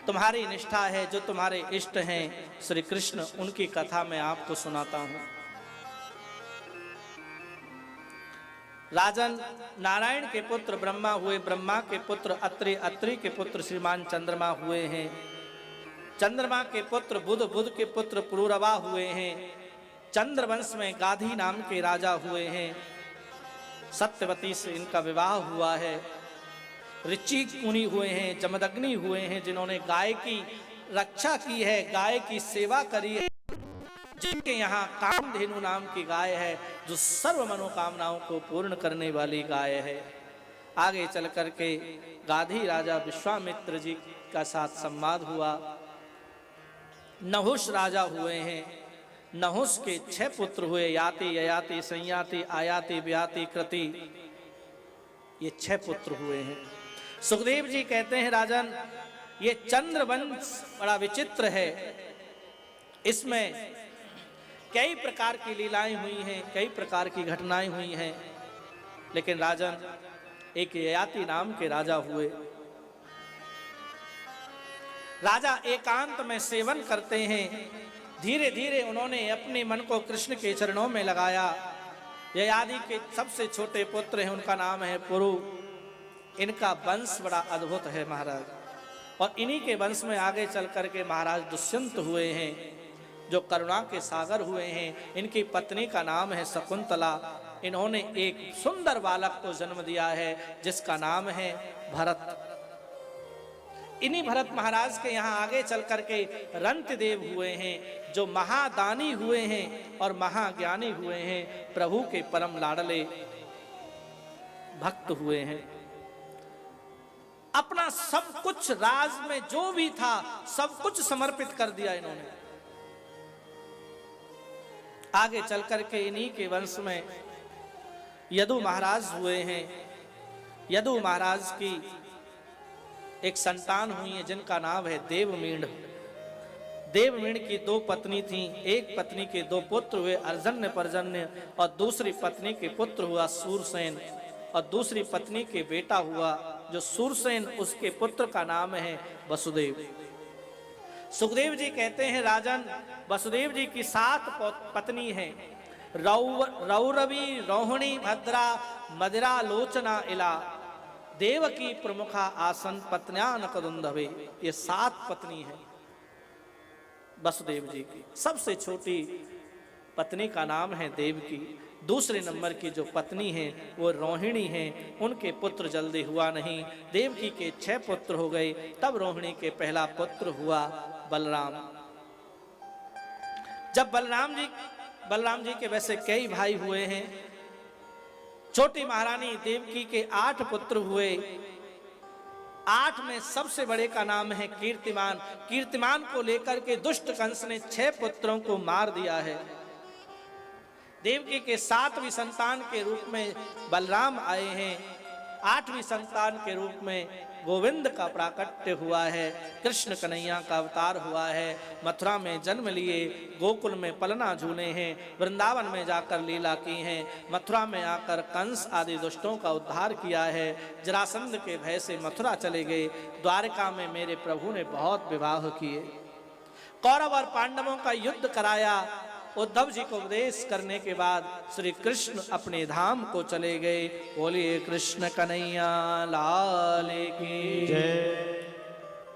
तुम्हारी निष्ठा है, जो तुम्हारे इष्ट हैं श्री कृष्ण, उनकी कथा मैं आपको सुनाता हूं। राजन, नारायण के पुत्र ब्रह्मा हुए, ब्रह्मा के पुत्र अत्रि, अत्रि के पुत्र श्रीमान चंद्रमा हुए हैं, चंद्रमा के पुत्र बुध, बुध के पुत्र पुरूरवा हुए हैं, चंद्रवंश में गाधी नाम के राजा हुए हैं, सत्यवती से इनका विवाह हुआ है, ऋचिक मुनि हुए हैं, जमदग्नि हुए हैं, जिन्होंने गाय की रक्षा की है, गाय की सेवा करी है, जिनके यहाँ कामधेनु नाम की गाय है, जो सर्व मनोकामनाओं को पूर्ण करने वाली गाय है। आगे चल करके गाधी राजा विश्वामित्र जी का साथ संवाद हुआ। नहुष राजा हुए हैं, नहुष के 6 पुत्र हुए, याति, ययाति, संयाति, आयाति, व्याति, कृति, ये 6 पुत्र हुए हैं। सुखदेव जी कहते हैं राजन, ये चंद्रवंश बड़ा विचित्र है, इसमें कई प्रकार की लीलाएं हुई हैं, कई प्रकार की घटनाएं हुई हैं, लेकिन राजन एक ययाति नाम के राजा हुए। राजा एकांत में सेवन करते हैं, धीरे धीरे उन्होंने अपने मन को कृष्ण के चरणों में लगाया। ययाति के सबसे छोटे पुत्र हैं, उनका नाम है पुरु। इनका वंश बड़ा अद्भुत है महाराज, और इन्हीं के वंश में आगे चल करके महाराज दुष्यंत हुए हैं, जो करुणा के सागर हुए हैं। इनकी पत्नी का नाम है शकुंतला। इन्होंने एक सुंदर बालक को जन्म दिया है, जिसका नाम है भरत। इन्हीं भरत महाराज के यहाँ आगे चल करके रंतदेव हुए हैं, जो महादानी हुए हैं और महाज्ञानी हुए हैं, प्रभु के परम लाडले भक्त हुए हैं। अपना सब कुछ राज में जो भी था सब कुछ समर्पित कर दिया इन्होंने। आगे चल करके इन्हीं के वंश में यदु महाराज हुए हैं। यदु महाराज की एक संतान हुई है, जिनका नाम है देवमीण। देवमीण की 2 पत्नी थी, एक पत्नी के 2 पुत्र हुए, अर्जन्य पर्जन्य, और दूसरी पत्नी के पुत्र हुआ सूरसेन, और दूसरी पत्नी के बेटा हुआ जो सूरसेन, उसके पुत्र का नाम है वसुदेव। सुखदेव जी कहते हैं राजन, वसुदेव जी की 7 पत्नी हैं, रौरवी, रोहिणी, भद्रा, मदिरा, लोचना, इला, देवकी प्रमुखा आसन, पत्न्या नकदुंधवे। ये 7 पत्नी हैं वसुदेव जी की। सबसे छोटी पत्नी का नाम है देवकी। दूसरे नंबर की जो पत्नी है वो रोहिणी है। उनके पुत्र जल्दी हुआ नहीं। देवकी के 6 पुत्र हो गए, तब रोहिणी के पहला पुत्र हुआ बलराम। जब बलराम जी के वैसे कई भाई हुए हैं। छोटी महारानी देवकी के 8 पुत्र हुए। 8 में सबसे बड़े का नाम है कीर्तिमान। कीर्तिमान को लेकर के दुष्ट कंस ने 6 पुत्रों को मार दिया है। देवकी के 7वीं संतान के रूप में बलराम आए हैं। 8वीं संतान के रूप में गोविंद का प्राकट्य हुआ है। कृष्ण कन्हैया का अवतार हुआ है। मथुरा में जन्म लिए, गोकुल में पलना झूले हैं, वृंदावन में जाकर लीला की हैं, मथुरा में आकर कंस आदि दुष्टों का उद्धार किया है। जरासंध के भय से मथुरा चले गए। द्वारका में मेरे प्रभु ने बहुत विवाह किए। कौरव और पांडवों का युद्ध कराया। उद्धव जी को उपदेश करने के बाद श्री कृष्ण अपने धाम को चले गए। बोलिए कृष्ण कन्हैया लाल की जय।